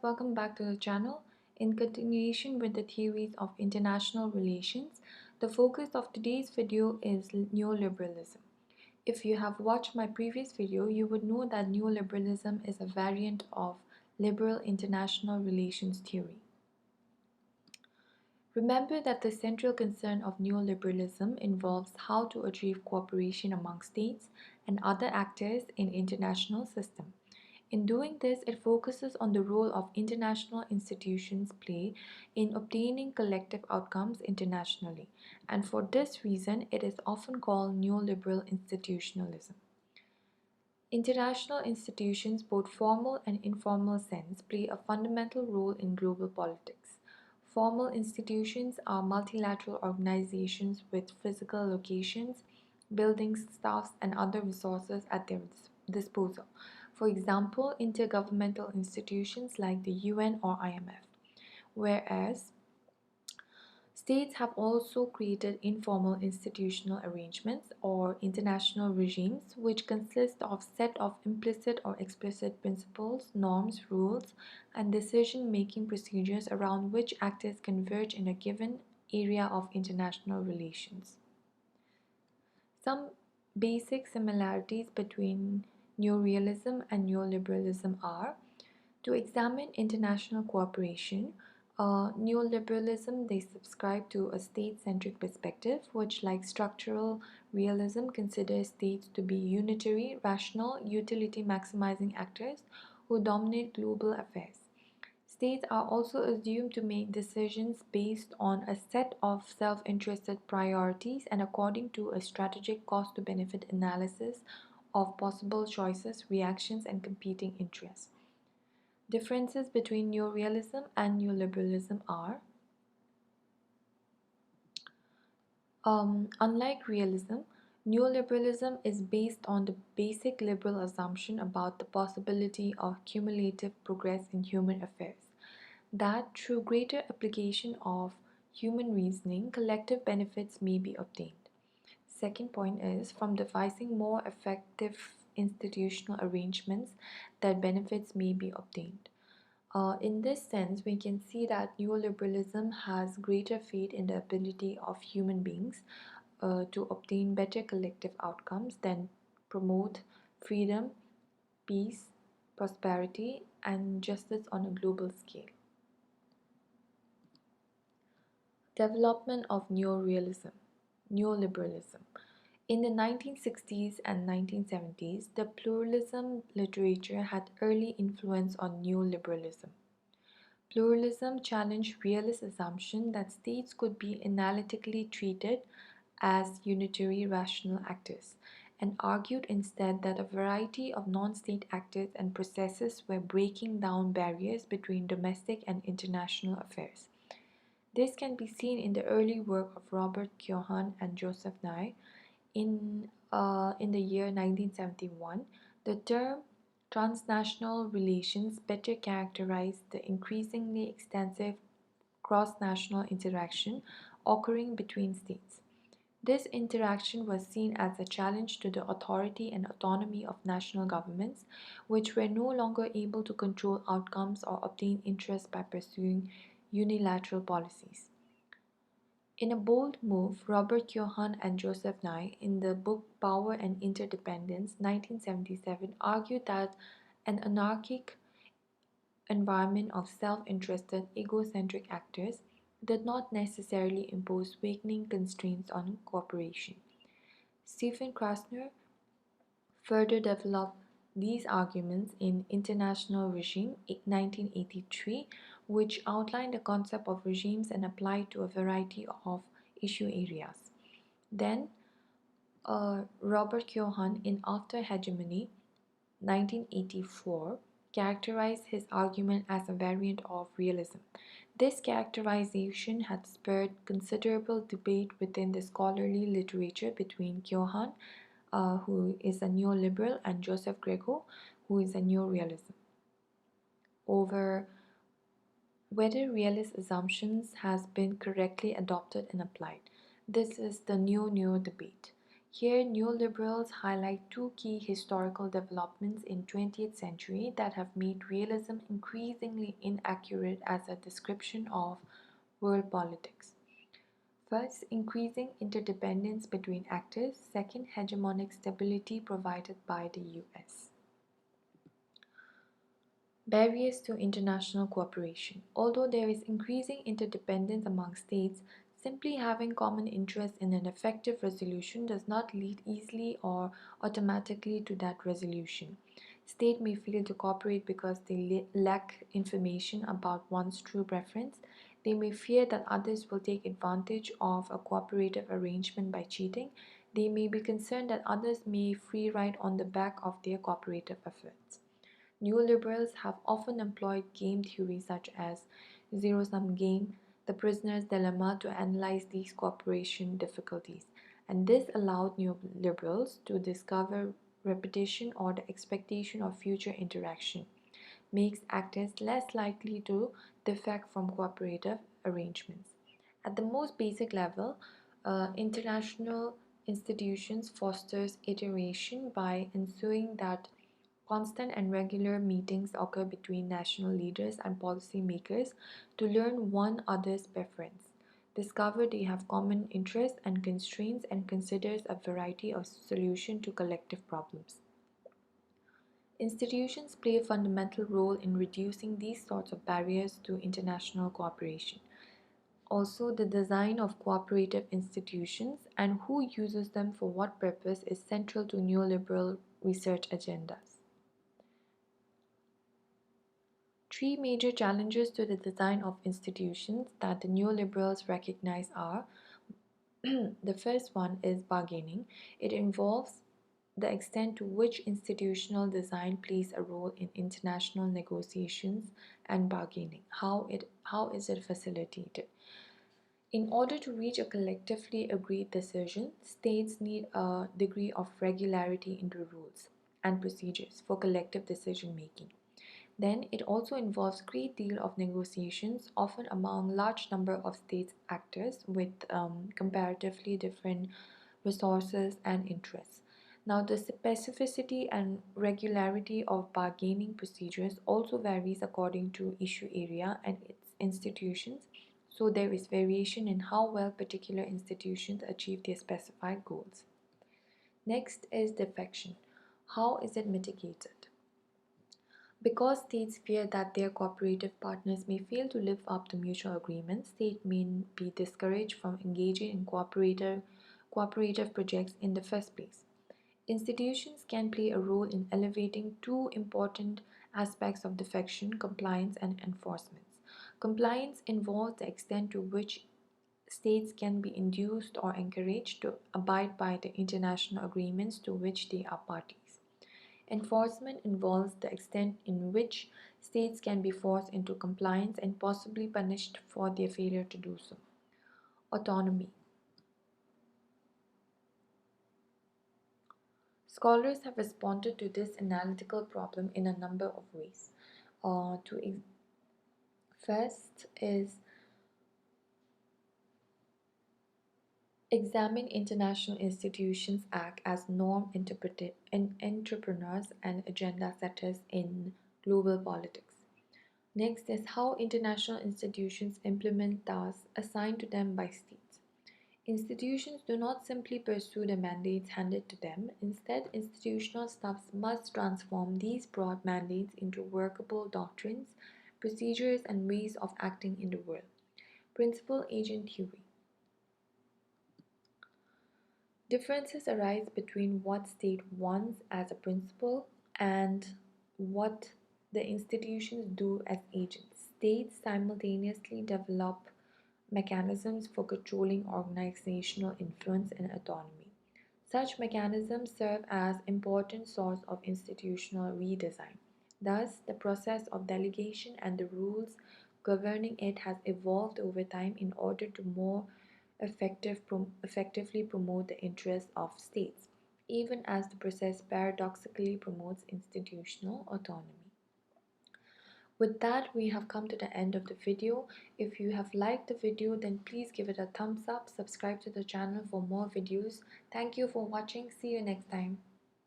Welcome back to the channel. In continuation with the theories of international relations, the focus of today's video is neoliberalism. If you have watched my previous video, you would know that neoliberalism is a variant of liberal international relations theory. Remember that the central concern of neoliberalism involves how to achieve cooperation among states and other actors in international system. In doing this, it focuses on the role of international institutions play in obtaining collective outcomes internationally, and for this reason, it is often called neoliberal institutionalism. International institutions, both formal and informal sense, play a fundamental role in global politics. Formal institutions are multilateral organizations with physical locations, buildings, staffs, and other resources at their disposal. For example, intergovernmental institutions like the UN or IMF. Whereas states have also created informal institutional arrangements or international regimes which consist of set of implicit or explicit principles, norms, rules, and decision-making procedures around which actors converge in a given area of international relations. Some basic similarities between Neorealism and Neoliberalism are to examine international cooperation. Neoliberalism, they subscribe to a state-centric perspective, which, like structural realism, considers states to be unitary, rational, utility-maximizing actors who dominate global affairs. States are also assumed to make decisions based on a set of self-interested priorities and according to a strategic cost-to-benefit analysis of possible choices, reactions, and competing interests. Differences between neorealism and neoliberalism are unlike realism, neoliberalism is based on the basic liberal assumption about the possibility of cumulative progress in human affairs, that through greater application of human reasoning, collective benefits may be obtained. Second point is from devising more effective institutional arrangements that benefits may be obtained. In this sense, we can see that neoliberalism has greater faith in the ability of human beings to obtain better collective outcomes than promote freedom, peace, prosperity, and justice on a global scale. Development of neorealism, neoliberalism. In the 1960s and 1970s, the pluralism literature had early influence on neoliberalism. Pluralism challenged realist assumption that states could be analytically treated as unitary rational actors, and argued instead that a variety of non-state actors and processes were breaking down barriers between domestic and international affairs. This can be seen in the early work of Robert Keohane and Joseph Nye. In the year 1971, the term transnational relations better characterized the increasingly extensive cross-national interaction occurring between states. This interaction was seen as a challenge to the authority and autonomy of national governments, which were no longer able to control outcomes or obtain interest by pursuing unilateral policies. In a bold move, Robert Keohane and Joseph Nye, in the book Power and Interdependence, 1977, argued that an anarchic environment of self-interested, egocentric actors did not necessarily impose weakening constraints on cooperation. Stephen Krasner further developed these arguments in International Regime 1983, which outlined the concept of regimes and applied to a variety of issue areas. Then, Robert Keohane in After Hegemony 1984 characterized his argument as a variant of realism. This characterization had spurred considerable debate within the scholarly literature between Keohane, who is a neoliberal, and Joseph Grego, who is a neorealism, over whether realist assumptions has been correctly adopted and applied. This is the neo-neo debate. Here, neoliberals highlight two key historical developments in 20th century that have made realism increasingly inaccurate as a description of world politics. First, increasing interdependence between actors. Second, hegemonic stability provided by the US. Barriers to international cooperation. Although there is increasing interdependence among states, simply having common interests in an effective resolution does not lead easily or automatically to that resolution. States may fail to cooperate because they lack information about one's true preference. They may fear that others will take advantage of a cooperative arrangement by cheating. They may be concerned that others may free ride on the back of their cooperative efforts. Neoliberals have often employed game theory such as zero-sum game, the prisoner's dilemma to analyze these cooperation difficulties, and this allowed neoliberals to discover repetition or the expectation of future interaction, makes actors less likely to defect from cooperative arrangements. At the most basic level, international institutions fosters iteration by ensuring that constant and regular meetings occur between national leaders and policymakers to learn one other's preference, discover they have common interests and constraints, and considers a variety of solutions to collective problems. Institutions play a fundamental role in reducing these sorts of barriers to international cooperation. Also, the design of cooperative institutions and who uses them for what purpose is central to neoliberal research agendas. Three major challenges to the design of institutions that the neoliberals recognize are the first one is bargaining. It involves the extent to which institutional design plays a role in international negotiations and bargaining. How is it facilitated? In order to reach a collectively agreed decision, states need a degree of regularity in the rules and procedures for collective decision making. Then it also involves great deal of negotiations, often among large number of state actors with comparatively different resources and interests. Now, the specificity and regularity of bargaining procedures also varies according to issue area and its institutions, so there is variation in how well particular institutions achieve their specified goals. Next is defection. How is it mitigated? Because states fear that their cooperative partners may fail to live up to mutual agreements, states may be discouraged from engaging in cooperative projects in the first place. Institutions can play a role in elevating two important aspects of defection: compliance and enforcement. Compliance involves the extent to which states can be induced or encouraged to abide by the international agreements to which they are parties. Enforcement involves the extent in which states can be forced into compliance and possibly punished for their failure to do so. Autonomy. Scholars have responded to this analytical problem in a number of ways. First is examine international institutions act as norm entrepreneurs and agenda setters in global politics. Next is how international institutions implement tasks assigned to them by states. Institutions do not simply pursue the mandates handed to them. Instead, institutional staffs must transform these broad mandates into workable doctrines, procedures, and ways of acting in the world. Principal agent theory. Differences arise between what state wants as a principle and what the institutions do as agents. States simultaneously develop mechanisms for controlling organizational influence and autonomy. Such mechanisms serve as important source of institutional redesign. Thus, the process of delegation and the rules governing it has evolved over time in order to more effectively promote the interests of states, even as the process paradoxically promotes institutional autonomy. With that, we have come to the end of the video. If you have liked the video, then please give it a thumbs up, subscribe to the channel for more videos. Thank you for watching. See you next time.